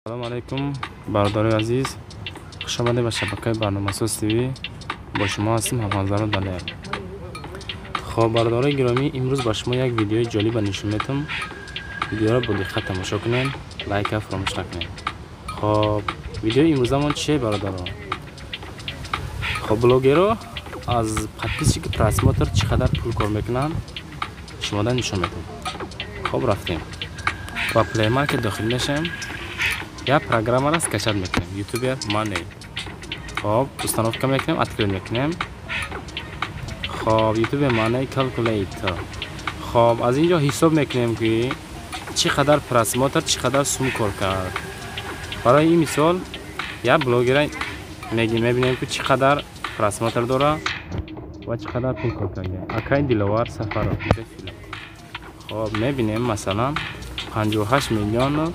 سلام علیکم برادرای عزیز، خوش آمدید به شبکه برنامه ساز تیوی. با شما هستیم هم‌همزاد دانیال. خب برادرای گرامی، امروز با شما یک ویدیوی جالب نشون میدم. ویدیو را با دقت تماشا کنین، لایک فراموش نکنین. خب ویدیو امروزمون چیه برادرها؟ خب بلاگرها از подписчики просмотр چقدر پول کار میکنن شما را نشون میدم. خب رفتیم با پلی مارکت داخل میشیم. یا программа را скачать میکنیم، یوتیوبر مانی. خب установка میکنیم، открыть میکنیم. خب یوتیوب مانی کالکولیتر. خب از اینجا حساب میکنیم که چقدر پرسماتر چقدر سوم کار کرد. برای این مثال یا بلاگر میبینیم که چقدر پرسماتر داره و چقدر پول کار کرده. اکای دلوار سفر رو خب میبینیم مثلا 58 میلیون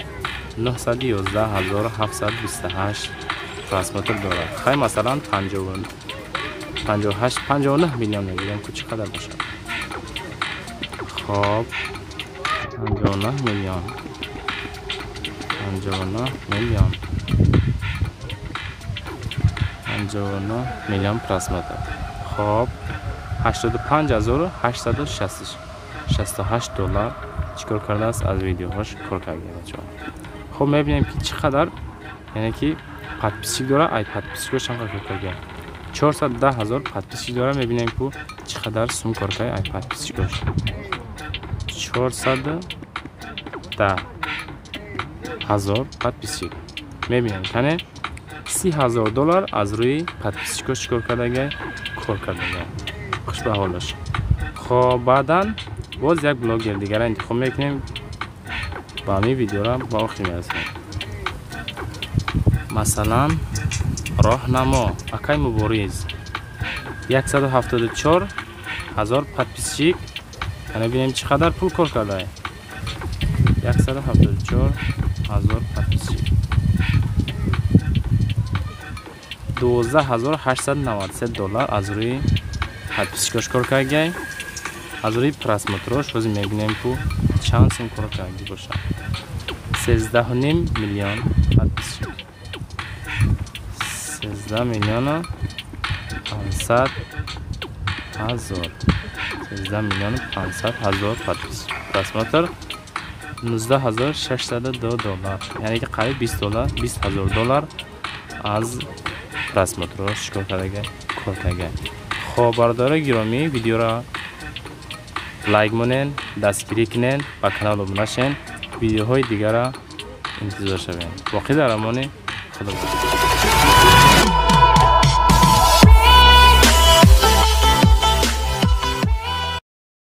911,728 پرسماتر داره. خیلی مثلا 59 میلیون میگیریم که چقدر باشه. خب 59 میلیون پرسماتر. خب 85,868 دلار چیکار کرده است از ویدیوهاش کار کرده بچه‌ها. خب میبینیم که چقدر، یعنی که подписчик داره. ای подписчикش هم کار کرده 410,000 подписчик داره. میبینیم که چقدر سوم کار کرده. ای подписчикش 410,000 подписчик. میبینیم کنه 30,000 دلار از روی подписчикش کار کرده کار کرده. خوش به حالش. خب بعداً باز یک بلاگر دیگر انتخاب میکنیم. با همین ویدیو را با آخر میرسیم. مثلا راهنما اکای مبارز 174,000 подписчик. یعنی ببینیم چقدر پول کار کرده. 174,000 подписчик. 12,893 دلار از روی подписчикش کار کرده. از روی پرسماترش روزی میبینیم که چند سوم کار کرده باشه. 13.5 میلیون подписчик. 13 میلیون 500,000. 13 میلیون 500,000 پرسماتر. 19,602 دلار. یعنی که قریب 20,000 دلار از پرسماترش کار کرده. خب برادرای گرامی، ویدیو را لایک مونین، دستگیری کنین، با کانال ابونه شین، ویدیوهای دیگر را انتظار شوین. باقی در امان خدا.